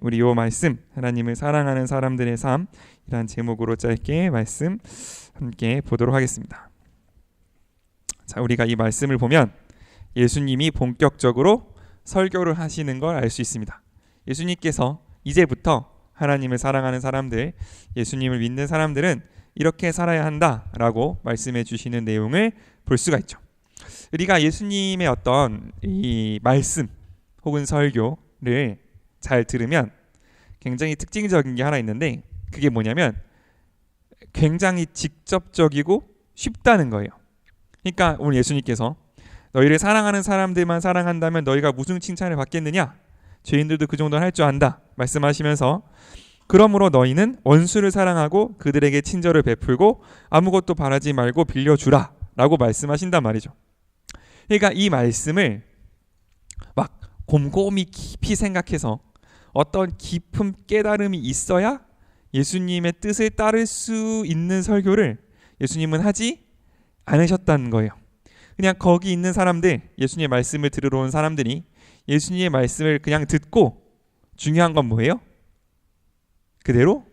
우리 요 말씀, 하나님을 사랑하는 사람들의 삶이란 제목으로 짧게 말씀 함께 보도록 하겠습니다. 자, 우리가 이 말씀을 보면 예수님이 본격적으로 설교를 하시는 걸 알 수 있습니다. 예수님께서 이제부터 하나님을 사랑하는 사람들, 예수님을 믿는 사람들은 이렇게 살아야 한다라고 말씀해 주시는 내용을 볼 수가 있죠. 우리가 예수님의 어떤 이 말씀 혹은 설교를 잘 들으면 굉장히 특징적인 게 하나 있는데, 그게 뭐냐면 굉장히 직접적이고 쉽다는 거예요. 그러니까 오늘 예수님께서 너희를 사랑하는 사람들만 사랑한다면 너희가 무슨 칭찬을 받겠느냐? 죄인들도 그 정도는 할 줄 안다 말씀하시면서, 그러므로 너희는 원수를 사랑하고 그들에게 친절을 베풀고 아무것도 바라지 말고 빌려주라 라고 말씀하신단 말이죠. 그러니까 이 말씀을 막 곰곰이 깊이 생각해서 어떤 깊은 깨달음이 있어야 예수님의 뜻을 따를 수 있는 설교를 예수님은 하지 않으셨다는 거예요. 그냥 거기 있는 사람들, 예수님의 말씀을 들으러 온 사람들이 예수님의 말씀을 그냥 듣고 중요한 건 뭐예요? 그대로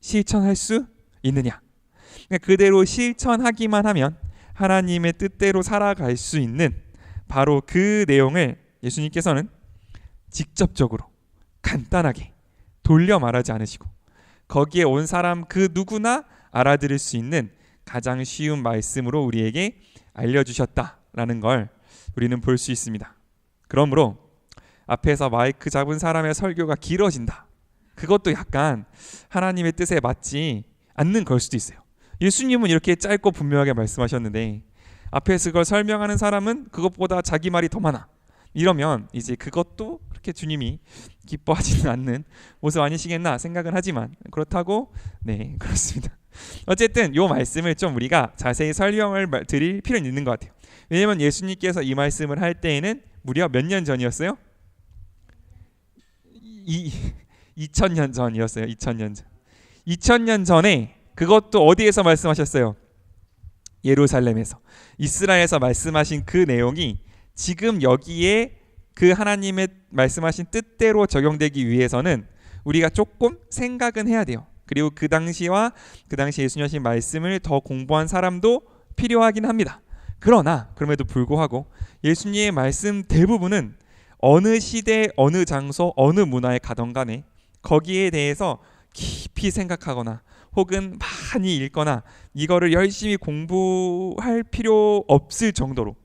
실천할 수 있느냐. 그러니까 그대로 실천하기만 하면 하나님의 뜻대로 살아갈 수 있는 바로 그 내용을 예수님께서는 직접적으로 간단하게 돌려 말하지 않으시고 거기에 온 사람 그 누구나 알아들을 수 있는 가장 쉬운 말씀으로 우리에게 알려주셨다라는 걸 우리는 볼 수 있습니다. 그러므로 앞에서 마이크 잡은 사람의 설교가 길어진다, 그것도 약간 하나님의 뜻에 맞지 않는 걸 수도 있어요. 예수님은 이렇게 짧고 분명하게 말씀하셨는데 앞에서 그걸 설명하는 사람은 그것보다 자기 말이 더 많아. 이러면 이제 그것도 그렇게 주님이 기뻐하지는 않는 모습 아니시겠나 생각은 하지만, 그렇다고 그렇습니다. 어쨌든 이 말씀을 좀 우리가 자세히 설명을 드릴 필요는 있는 것 같아요. 왜냐면 예수님께서 이 말씀을 할 때에는 무려 몇 년 전이었어요? 2000년 전이었어요. 2000년 전. 2000년 전에 그것도 어디에서 말씀하셨어요? 예루살렘에서, 이스라엘에서 말씀하신 그 내용이 지금 여기에 그 하나님의 말씀하신 뜻대로 적용되기 위해서는 우리가 조금 생각은 해야 돼요. 그리고 그 당시와 그 당시 예수님 하신 말씀을 더 공부한 사람도 필요하긴 합니다. 그러나 그럼에도 불구하고 예수님의 말씀 대부분은 어느 시대, 어느 장소, 어느 문화에 가던 간에 거기에 대해서 깊이 생각하거나 혹은 많이 읽거나 이거를 열심히 공부할 필요 없을 정도로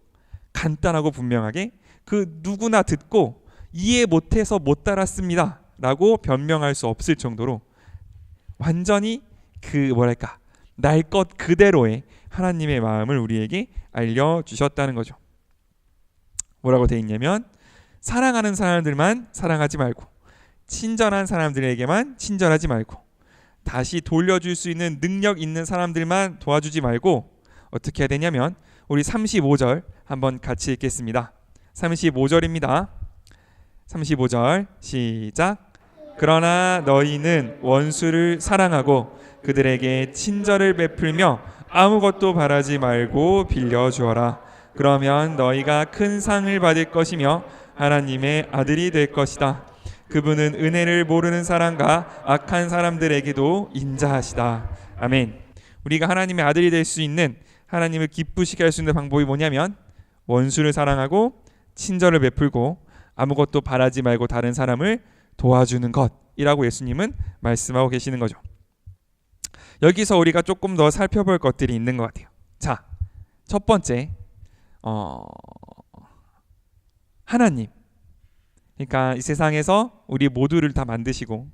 간단하고 분명하게 그 누구나 듣고 이해 못해서 못 따랐습니다 라고 변명할 수 없을 정도로 완전히 날 것 그대로의 하나님의 마음을 우리에게 알려주셨다는 거죠. 뭐라고 돼 있냐면, 사랑하는 사람들만 사랑하지 말고 친절한 사람들에게만 친절하지 말고 다시 돌려줄 수 있는 능력 있는 사람들만 도와주지 말고 어떻게 해야 되냐면, 우리 35절 한번 같이 읽겠습니다. 35절입니다. 35절 시작. 그러나 너희는 원수를 사랑하고 그들에게 친절을 베풀며 아무것도 바라지 말고 빌려주어라. 그러면 너희가 큰 상을 받을 것이며 하나님의 아들이 될 것이다. 그분은 은혜를 모르는 사람과 악한 사람들에게도 인자하시다. 아멘. 우리가 하나님의 아들이 될 수 있는, 하나님을 기쁘시게 할 수 있는 방법이 뭐냐면 원수를 사랑하고 친절을 베풀고 아무것도 바라지 말고 다른 사람을 도와주는 것이라고 예수님은 말씀하고 계시는 거죠. 여기서 우리가 조금 더 살펴볼 것들이 있는 것 같아요. 자, 첫 번째, 하나님. 그러니까 이 세상에서 우리 모두를 다 만드시고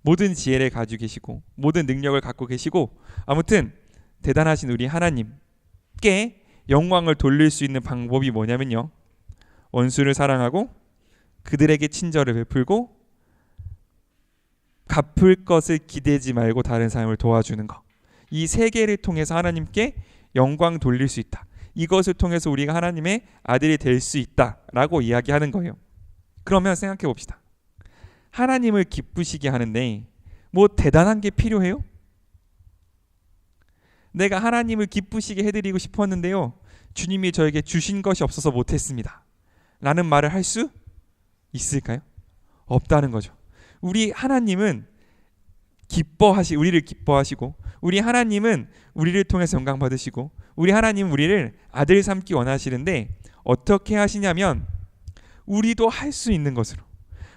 모든 지혜를 가지고 계시고 모든 능력을 갖고 계시고 아무튼 대단하신 우리 하나님께 영광을 돌릴 수 있는 방법이 뭐냐면요, 원수를 사랑하고 그들에게 친절을 베풀고 갚을 것을 기대지 말고 다른 사람을 도와주는 것. 이 세 개를 통해서 하나님께 영광 돌릴 수 있다. 이것을 통해서 우리가 하나님의 아들이 될 수 있다라고 이야기하는 거예요. 그러면 생각해 봅시다. 하나님을 기쁘시게 하는데 뭐 대단한 게 필요해요? 내가 하나님을 기쁘시게 해드리고 싶었는데요, 주님이 저에게 주신 것이 없어서 못했습니다 라는 말을 할 수 있을까요? 없다는 거죠. 우리 하나님은 우리를 기뻐하시고, 우리 하나님은 우리를 통해서 영광 받으시고, 우리 하나님은 우리를 아들 삼기 원하시는데 어떻게 하시냐면 우리도 할 수 있는 것으로,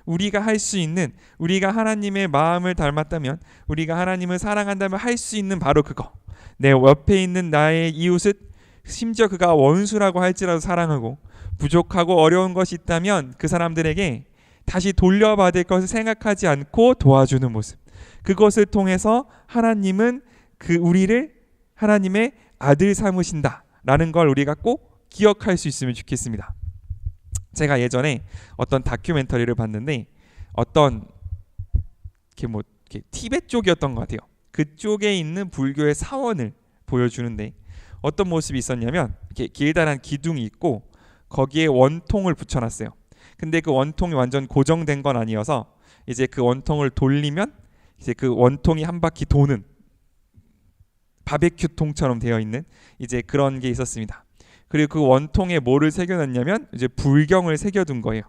우리가 할 수 있는, 우리가 하나님의 마음을 닮았다면, 우리가 하나님을 사랑한다면 할 수 있는 바로 그거, 내 옆에 있는 나의 이웃을 심지어 그가 원수라고 할지라도 사랑하고, 부족하고 어려운 것이 있다면 그 사람들에게 다시 돌려받을 것을 생각하지 않고 도와주는 모습, 그것을 통해서 하나님은 우리를 하나님의 아들 삼으신다라는 걸 우리가 꼭 기억할 수 있으면 좋겠습니다. 제가 예전에 어떤 다큐멘터리를 봤는데 어떤 티베트 쪽이었던 것 같아요. 그쪽에 있는 불교의 사원을 보여주는데 어떤 모습이 있었냐면 이렇게 길다란 기둥이 있고 거기에 원통을 붙여놨어요. 근데 그 원통이 완전 고정된 건 아니어서 이제 그 원통을 돌리면 이제 그 원통이 한 바퀴 도는 바베큐 통처럼 되어 있는 이제 그런 게 있었습니다. 그리고 그 원통에 뭐를 새겨놨냐면 이제 불경을 새겨둔 거예요.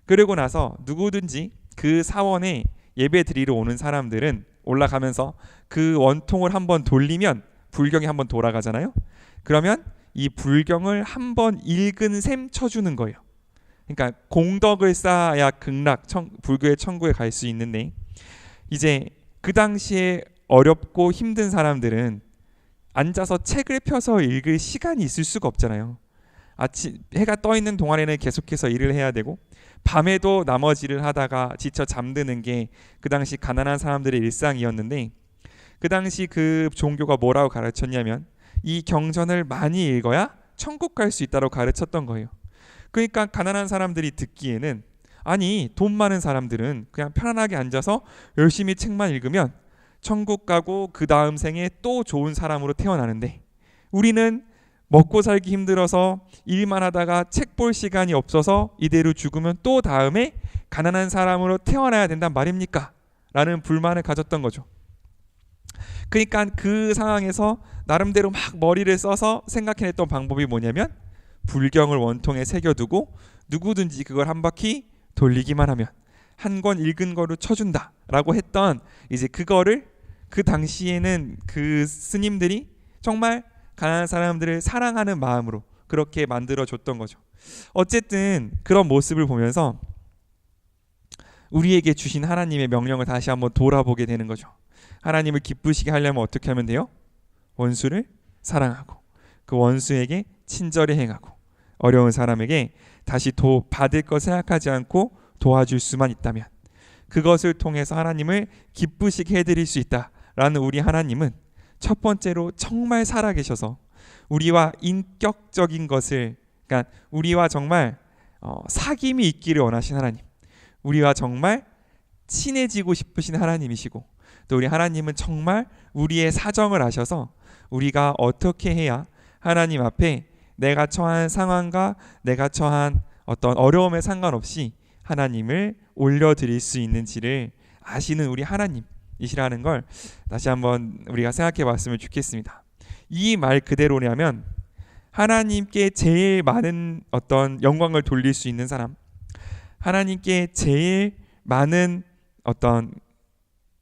그리고 나서 누구든지 그 사원에 예배 드리러 오는 사람들은 올라가면서 그 원통을 한번 돌리면 불경이 한번 돌아가잖아요. 그러면 이 불경을 한번 읽은 셈 쳐주는 거예요. 그러니까 공덕을 쌓아야 불교의 천국에 갈 수 있는데, 이제 그 당시에 어렵고 힘든 사람들은 앉아서 책을 펴서 읽을 시간이 있을 수가 없잖아요. 해가 떠 있는 동안에는 계속해서 일을 해야 되고, 밤에도 나머지 일을 하다가 지쳐 잠드는 게 그 당시 가난한 사람들의 일상이었는데, 그 당시 그 종교가 뭐라고 가르쳤냐면 이 경전을 많이 읽어야 천국 갈 수 있다고 가르쳤던 거예요. 그러니까 가난한 사람들이 듣기에는, 아니 돈 많은 사람들은 그냥 편안하게 앉아서 열심히 책만 읽으면 천국 가고 그 다음 생에 또 좋은 사람으로 태어나는데, 우리는 먹고 살기 힘들어서 일만 하다가 책 볼 시간이 없어서 이대로 죽으면 또 다음에 가난한 사람으로 태어나야 된단 말입니까? 라는 불만을 가졌던 거죠. 그러니까 그 상황에서 나름대로 막 머리를 써서 생각해냈던 방법이 뭐냐면 불경을 원통에 새겨두고 누구든지 그걸 한 바퀴 돌리기만 하면 한 권 읽은 거로 쳐준다 라고 했던, 이제 그거를 그 당시에는 그 스님들이 정말 가난한 사람들을 사랑하는 마음으로 그렇게 만들어줬던 거죠. 어쨌든 그런 모습을 보면서 우리에게 주신 하나님의 명령을 다시 한번 돌아보게 되는 거죠. 하나님을 기쁘시게 하려면 어떻게 하면 돼요? 원수를 사랑하고 그 원수에게 친절히 행하고 어려운 사람에게 다시 받을 것 생각하지 않고 도와줄 수만 있다면 그것을 통해서 하나님을 기쁘시게 해드릴 수 있다라는 우리 하나님은 첫 번째로 정말 살아계셔서 우리와 인격적인 것을, 그러니까 우리와 정말 사귐이 있기를 원하신 하나님, 우리와 정말 친해지고 싶으신 하나님이시고, 또 우리 하나님은 정말 우리의 사정을 아셔서 우리가 어떻게 해야 하나님 앞에 내가 처한 상황과 내가 처한 어떤 어려움에 상관없이 하나님을 올려드릴 수 있는지를 아시는 우리 하나님이시라는 걸 다시 한번 우리가 생각해 봤으면 좋겠습니다. 이 말 그대로라면 하나님께 제일 많은 어떤 영광을 돌릴 수 있는 사람, 하나님께 제일 많은 어떤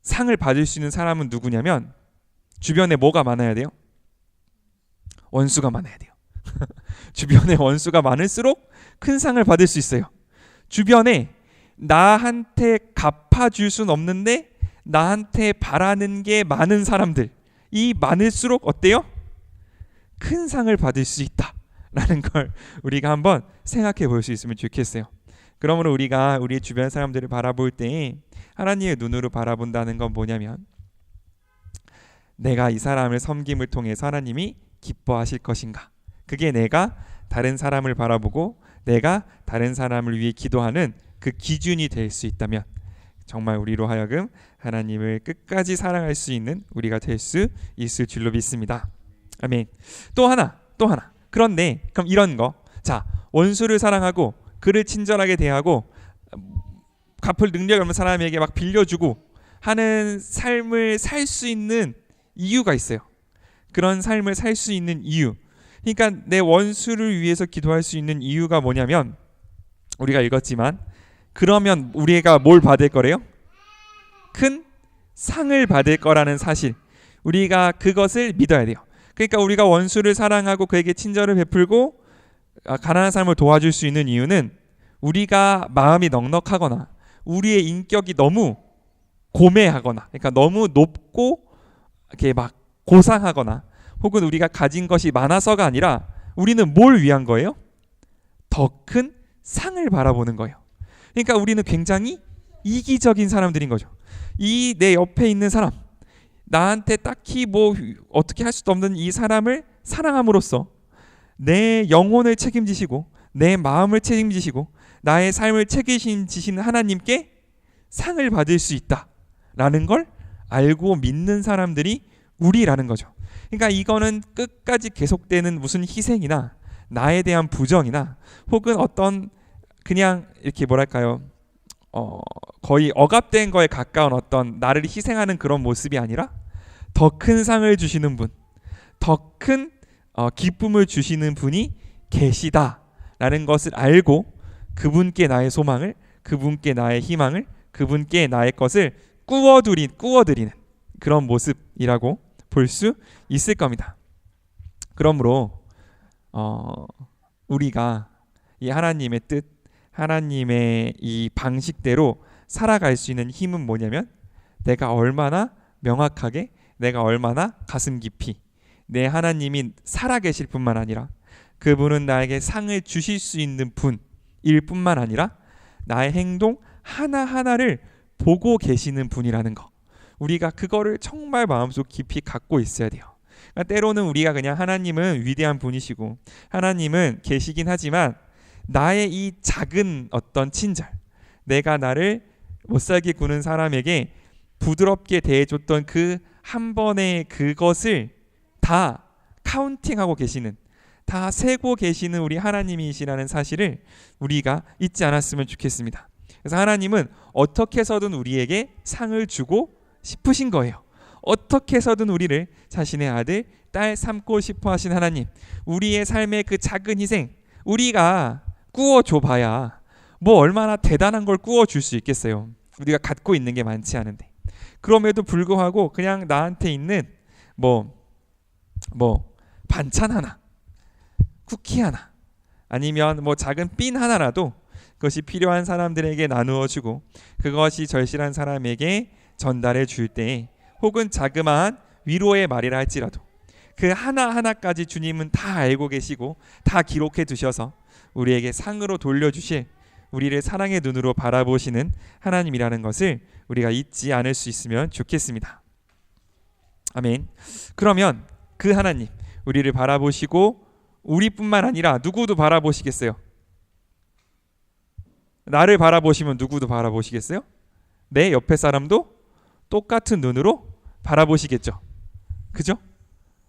상을 받을 수 있는 사람은 누구냐면 주변에 뭐가 많아야 돼요? 원수가 많아야 돼요. 주변에 원수가 많을수록 큰 상을 받을 수 있어요. 주변에 나한테 갚아줄 순 없는데 나한테 바라는 게 많은 사람들, 이 많을수록 어때요? 큰 상을 받을 수 있다라는 걸 우리가 한번 생각해 볼 수 있으면 좋겠어요. 그러므로 우리가 우리 주변 사람들을 바라볼 때 하나님의 눈으로 바라본다는 건 뭐냐면, 내가 이 사람을 섬김을 통해서 하나님이 기뻐하실 것인가, 그게 내가 다른 사람을 바라보고 내가 다른 사람을 위해 기도하는 그 기준이 될 수 있다면 정말 우리로 하여금 하나님을 끝까지 사랑할 수 있는 우리가 될 수 있을 줄로 믿습니다. 아멘. 또 하나. 그런데 그럼 이런 거, 자, 원수를 사랑하고 그를 친절하게 대하고 갚을 능력이 없는 사람에게 막 빌려주고 하는 삶을 살 수 있는 이유가 있어요. 그런 삶을 살 수 있는 이유, 그러니까 내 원수를 위해서 기도할 수 있는 이유가 뭐냐면, 우리가 읽었지만 그러면 우리가 뭘 받을 거래요? 큰 상을 받을 거라는 사실, 우리가 그것을 믿어야 돼요. 그러니까 우리가 원수를 사랑하고 그에게 친절을 베풀고 가난한 사람을 도와줄 수 있는 이유는 우리가 마음이 넉넉하거나 우리의 인격이 너무 고매하거나, 그러니까 너무 높고 이렇게 막 고상하거나 혹은 우리가 가진 것이 많아서가 아니라 우리는 뭘 위한 거예요? 더 큰 상을 바라보는 거예요. 그러니까 우리는 굉장히 이기적인 사람들인 거죠. 이 내 옆에 있는 사람, 나한테 딱히 뭐 어떻게 할 수도 없는 이 사람을 사랑함으로써 내 영혼을 책임지시고 내 마음을 책임지시고 나의 삶을 책임지시는 하나님께 상을 받을 수 있다라는 걸 알고 믿는 사람들이 우리라는 거죠. 그러니까 이거는 끝까지 계속되는 무슨 희생이나 나에 대한 부정이나 혹은 어떤 그냥 이렇게 뭐랄까요, 거의 억압된 거에 가까운 어떤 나를 희생하는 그런 모습이 아니라 더 큰 상을 주시는 분, 더 큰 기쁨을 주시는 분이 계시다라는 것을 알고 그분께 나의 소망을, 그분께 나의 희망을, 그분께 나의 것을 꾸어드리는 그런 모습이라고 볼 수 있을 겁니다. 그러므로 우리가 이 하나님의 뜻, 하나님의 이 방식대로 살아갈 수 있는 힘은 뭐냐면, 내가 얼마나 명확하게, 내가 얼마나 가슴 깊이 내 하나님이 살아계실 뿐만 아니라 그분은 나에게 상을 주실 수 있는 분일 뿐만 아니라 나의 행동 하나하나를 보고 계시는 분이라는 거, 우리가 그거를 정말 마음속 깊이 갖고 있어야 돼요. 그러니까 때로는 우리가 그냥 하나님은 위대한 분이시고 하나님은 계시긴 하지만 나의 이 작은 어떤 친절, 내가 나를 못살게 구는 사람에게 부드럽게 대해줬던 그 한 번의 그것을 다 카운팅하고 계시는, 다 세고 계시는 우리 하나님이시라는 사실을 우리가 잊지 않았으면 좋겠습니다. 그래서 하나님은 어떻게 해서든 우리에게 상을 주고 싶으신 거예요. 어떻게 해서든 우리를 자신의 아들, 딸 삼고 싶어 하신 하나님, 우리의 삶의 그 작은 희생, 우리가 꾸어줘 봐야 뭐 얼마나 대단한 걸 꾸어줄 수 있겠어요. 우리가 갖고 있는 게 많지 않은데. 그럼에도 불구하고 그냥 나한테 있는 뭐 반찬 하나, 쿠키 하나, 아니면 뭐 작은 핀 하나라도 그것이 필요한 사람들에게 나누어 주고 그것이 절실한 사람에게 전달해 줄 때, 혹은 자그마한 위로의 말이라 할지라도 그 하나하나까지 주님은 다 알고 계시고 다 기록해 두셔서 우리에게 상으로 돌려주실, 우리를 사랑의 눈으로 바라보시는 하나님이라는 것을 우리가 잊지 않을 수 있으면 좋겠습니다. 아멘. 그러면 그 하나님, 우리를 바라보시고 우리뿐만 아니라 누구도 바라보시겠어요? 나를 바라보시면 누구도 바라보시겠어요? 내 옆에 사람도 똑같은 눈으로 바라보시겠죠. 그죠?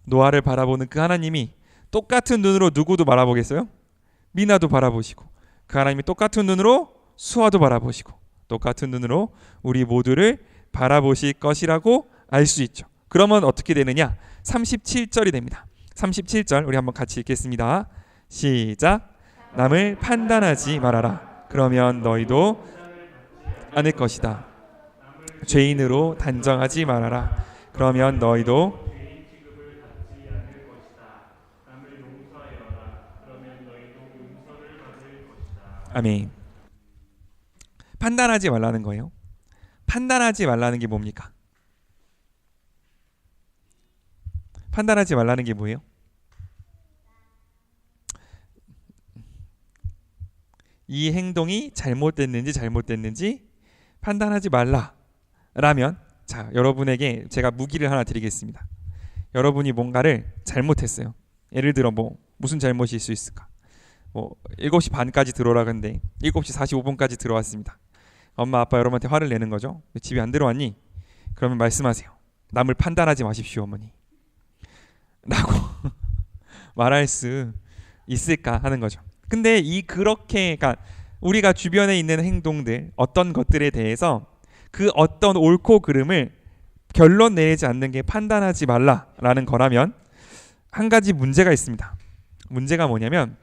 노아를 바라보는 그 하나님이 똑같은 눈으로 누구도 바라보겠어요? 미나도 바라보시고, 그 하나님이 똑같은 눈으로 수아도 바라보시고 똑같은 눈으로 우리 모두를 바라보실 것이라고 알 수 있죠. 그러면 어떻게 되느냐? 37절이 됩니다. 37절 우리 한번 같이 읽겠습니다. 시작. 남을 판단하지 말아라. 그러면 너희도 않을 것이다. 죄인으로 단정하지 말아라. 그러면 너희도 아멘. 판단하지 말라는 거예요. 판단하지 말라는 게 뭡니까? 판단하지 말라는 게 뭐예요? 이 행동이 잘못됐는지 판단하지 말라라면, 자, 여러분에게 제가 무기를 하나 드리겠습니다. 여러분이 뭔가를 잘못했어요. 예를 들어 무슨 잘못이 있을 수 있을까? 7시 반까지 들어오라 근데 7시 45분까지 들어왔습니다. 엄마 아빠 여러분한테 화를 내는 거죠. 집에 안 들어왔니? 그러면 말씀하세요. 남을 판단하지 마십시오 어머니 라고 말할 수 있을까 하는 거죠. 근데 그렇게, 그러니까 우리가 주변에 있는 행동들, 어떤 것들에 대해서 그 어떤 옳고 그름을 결론 내리지 않는 게 판단하지 말라라는 거라면, 한 가지 문제가 있습니다. 문제가 뭐냐면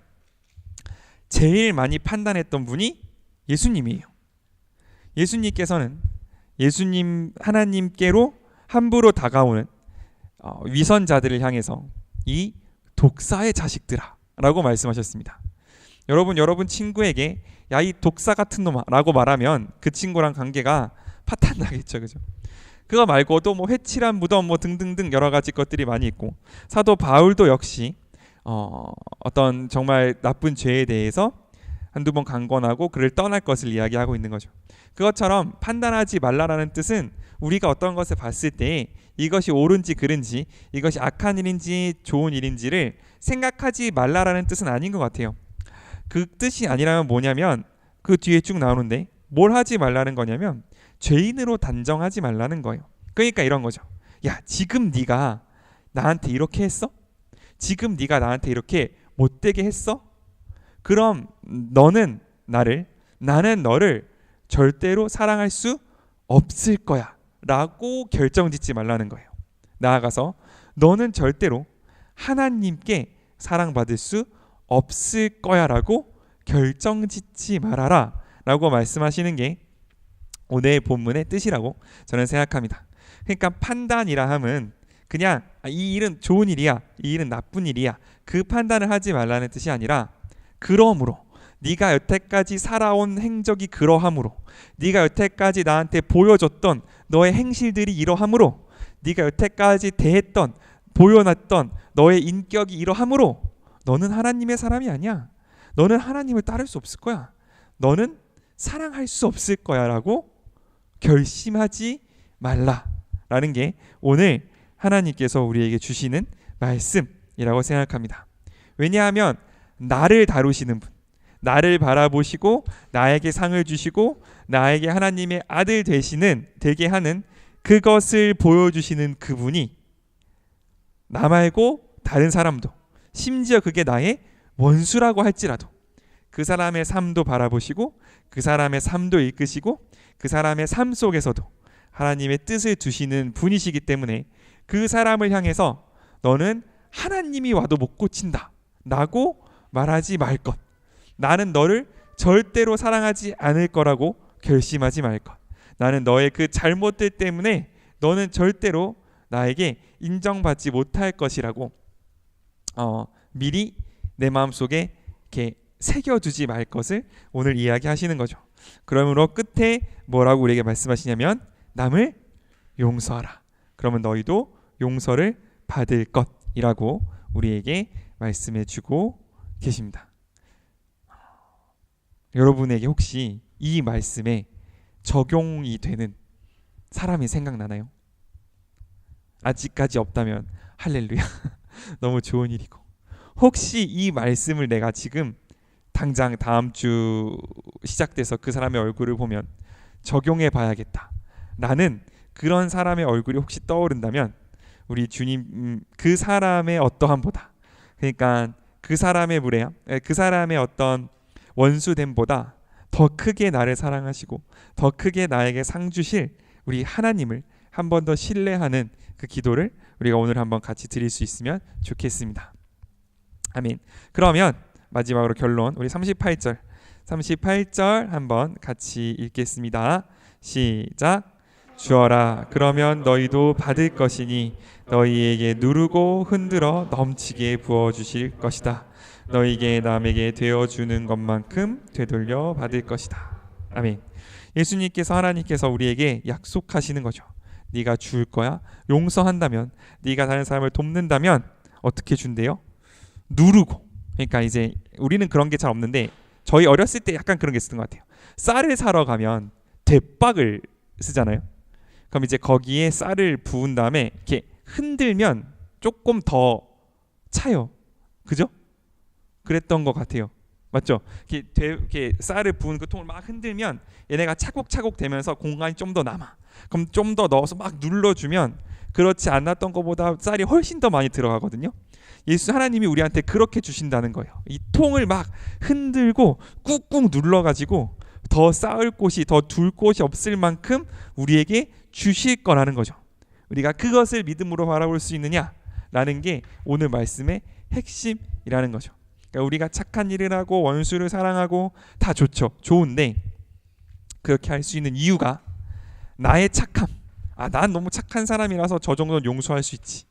제일 많이 판단했던 분이 예수님이에요. 예수님께서는 하나님께로 함부로 다가오는 위선자들을 향해서 이 독사의 자식들아 라고 말씀하셨습니다. 여러분 친구에게 야 이 독사 같은 놈아 라고 말하면 그 친구랑 관계가 파탄 나겠죠. 그죠? 그거 말고도 뭐 회칠한 무덤 뭐 등등등 여러 가지 것들이 많이 있고, 사도 바울도 역시 어떤 정말 나쁜 죄에 대해서 한두 번 강권하고 그를 떠날 것을 이야기하고 있는 거죠. 그것처럼 판단하지 말라라는 뜻은 우리가 어떤 것을 봤을 때 이것이 옳은지 그른지, 이것이 악한 일인지 좋은 일인지를 생각하지 말라라는 뜻은 아닌 것 같아요. 그 뜻이 아니라면 뭐냐면 그 뒤에 쭉 나오는데 뭘 하지 말라는 거냐면 죄인으로 단정하지 말라는 거예요. 그러니까 이런 거죠. 야, 지금 네가 나한테 이렇게 했어? 지금 네가 나한테 이렇게 못되게 했어? 그럼 너는 나는 너를 절대로 사랑할 수 없을 거야 라고 결정짓지 말라는 거예요. 나아가서 너는 절대로 하나님께 사랑받을 수 없을 거야 라고 결정짓지 말아라 라고 말씀하시는 게 오늘 본문의 뜻이라고 저는 생각합니다. 그러니까 판단이라 함은 그냥 이 일은 좋은 일이야, 이 일은 나쁜 일이야, 그 판단을 하지 말라는 뜻이 아니라, 그러므로 네가 여태까지 살아온 행적이 그러하므로, 네가 여태까지 나한테 보여줬던 너의 행실들이 이러하므로, 네가 여태까지 대했던 보여놨던 너의 인격이 이러하므로 너는 하나님의 사람이 아니야. 너는 하나님을 따를 수 없을 거야. 너는 사랑할 수 없을 거야 라고 결심하지 말라라는 게 오늘 하나님께서 우리에게 주시는 말씀이라고 생각합니다. 왜냐하면 나를 다루시는 분, 나를 바라보시고 나에게 상을 주시고 나에게 하나님의 아들 되게 하는 그것을 보여주시는 그분이 나 말고 다른 사람도, 심지어 그게 나의 원수라고 할지라도 그 사람의 삶도 바라보시고 그 사람의 삶도 이끄시고 그 사람의 삶 속에서도 하나님의 뜻을 두시는 분이시기 때문에 그 사람을 향해서 너는 하나님이 와도 못 고친다 라고 말하지 말 것, 나는 너를 절대로 사랑하지 않을 거라고 결심하지 말 것, 나는 너의 그 잘못들 때문에 너는 절대로 나에게 인정받지 못할 것이라고 미리 내 마음속에 이렇게 새겨두지 말 것을 오늘 이야기하시는 거죠. 그러므로 끝에 뭐라고 우리에게 말씀하시냐면 남을 용서하라. 그러면 너희도 용서를 받을 것이라고 우리에게 말씀해 주고 계십니다. 여러분에게 혹시 이 말씀에 적용이 되는 사람이 생각나나요? 아직까지 없다면 할렐루야. 너무 좋은 일이고, 혹시 이 말씀을 내가 지금 당장 다음 주 시작돼서 그 사람의 얼굴을 보면 적용해 봐야겠다 라는 그런 사람의 얼굴이 혹시 떠오른다면 우리 주님 그 사람의 어떠함보다, 그러니까 그 사람의 무례함, 그 사람의 어떤 원수됨보다 더 크게 나를 사랑하시고 더 크게 나에게 상 주실 우리 하나님을 한 번 더 신뢰하는 그 기도를 우리가 오늘 한번 같이 드릴 수 있으면 좋겠습니다. 아멘. 그러면 마지막으로 결론, 우리 38절 한번 같이 읽겠습니다. 시작. 주어라, 그러면 너희도 받을 것이니 너희에게 누르고 흔들어 넘치게 부어주실 것이다. 너희에게 남에게 되어주는 것만큼 되돌려 받을 것이다. 아멘. 예수님께서, 하나님께서 우리에게 약속하시는 거죠. 네가 줄 거야. 용서한다면, 네가 다른 사람을 돕는다면 어떻게 준대요? 누르고. 그러니까 이제 우리는 그런 게 잘 없는데 저희 어렸을 때 약간 그런 게 있었던 것 같아요. 쌀을 사러 가면 대박을 쓰잖아요. 그럼 이제 거기에 쌀을 부은 다음에 이렇게 흔들면 조금 더 차요. 그죠? 그랬던 것 같아요. 맞죠? 이렇게 쌀을 부은 그 통을 막 흔들면 얘네가 차곡차곡 되면서 공간이 좀 더 남아. 그럼 좀 더 넣어서 막 눌러주면 그렇지 않았던 것보다 쌀이 훨씬 더 많이 들어가거든요. 예수 하나님이 우리한테 그렇게 주신다는 거예요. 이 통을 막 흔들고 꾹꾹 눌러가지고 더 쌓을 곳이, 더 둘 곳이 없을 만큼 우리에게 주실 거라는 거죠. 우리가 그것을 믿음으로 바라볼 수 있느냐라는 게 오늘 말씀의 핵심이라는 거죠. 그러니까 우리가 착한 일을 하고 원수를 사랑하고 다 좋죠. 좋은데 그렇게 할 수 있는 이유가 나의 착함. 난 너무 착한 사람이라서 저 정도는 용서할 수 있지.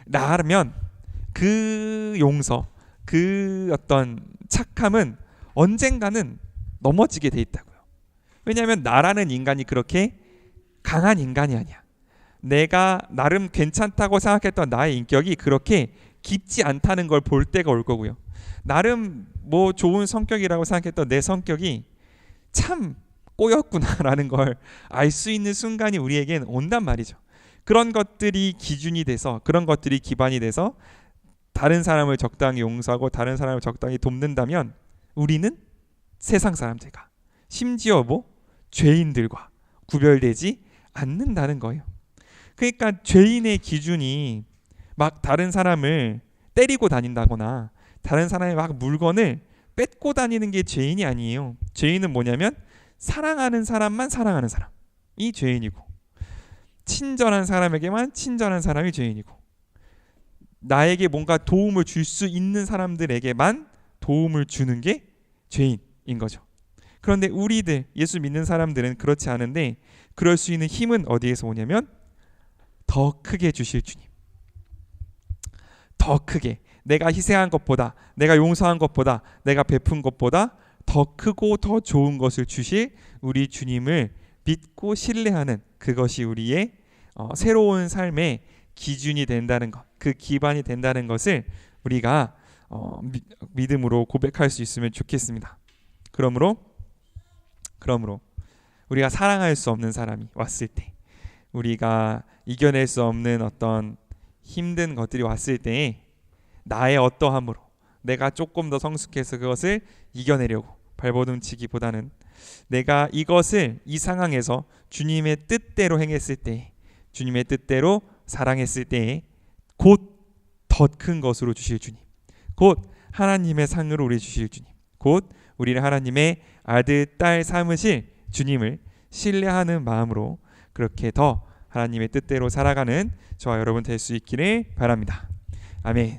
나라면 그 용서, 그 어떤 착함은 언젠가는 넘어지게 돼 있다고요. 왜냐하면 나라는 인간이 그렇게 강한 인간이 아니야. 내가 나름 괜찮다고 생각했던 나의 인격이 그렇게 깊지 않다는 걸 볼 때가 올 거고요. 나름 뭐 좋은 성격이라고 생각했던 내 성격이 참 꼬였구나라는 걸 알 수 있는 순간이 우리에겐 온단 말이죠. 그런 것들이 기준이 돼서, 그런 것들이 기반이 돼서 다른 사람을 적당히 용서하고 다른 사람을 적당히 돕는다면 우리는 세상 사람들과, 심지어 죄인들과 구별되지 않는다는 거예요. 그러니까 죄인의 기준이 막 다른 사람을 때리고 다닌다거나 다른 사람의 막 물건을 뺏고 다니는 게 죄인이 아니에요. 죄인은 뭐냐면 사랑하는 사람만 사랑하는 사람이 죄인이고, 친절한 사람에게만 친절한 사람이 죄인이고, 나에게 뭔가 도움을 줄 수 있는 사람들에게만 도움을 주는 게 죄인인 거죠. 그런데 우리들, 예수 믿는 사람들은 그렇지 않은데, 그럴 수 있는 힘은 어디에서 오냐면 더 크게 주실 주님, 더 크게, 내가 희생한 것보다, 내가 용서한 것보다, 내가 베푼 것보다 더 크고 더 좋은 것을 주실 우리 주님을 믿고 신뢰하는, 그것이 우리의 새로운 삶의 기준이 된다는 것, 그 기반이 된다는 것을 우리가 믿음으로 고백할 수 있으면 좋겠습니다. 그러므로 우리가 사랑할 수 없는 사람이 왔을 때, 우리가 이겨낼 수 없는 어떤 힘든 것들이 왔을 때에 나의 어떠함으로 내가 조금 더 성숙해서 그것을 이겨내려고 발버둥치기보다는 내가 이것을, 이 상황에서 주님의 뜻대로 행했을 때, 주님의 뜻대로 사랑했을 때에 곧 더 큰 것으로 주실 주님, 곧 하나님의 상으로 우리 주실 주님, 곧 우리를 하나님의 아들, 딸 삼으실 주님을 신뢰하는 마음으로 그렇게 더 하나님의 뜻대로 살아가는 저와 여러분 될 수 있기를 바랍니다. 아멘.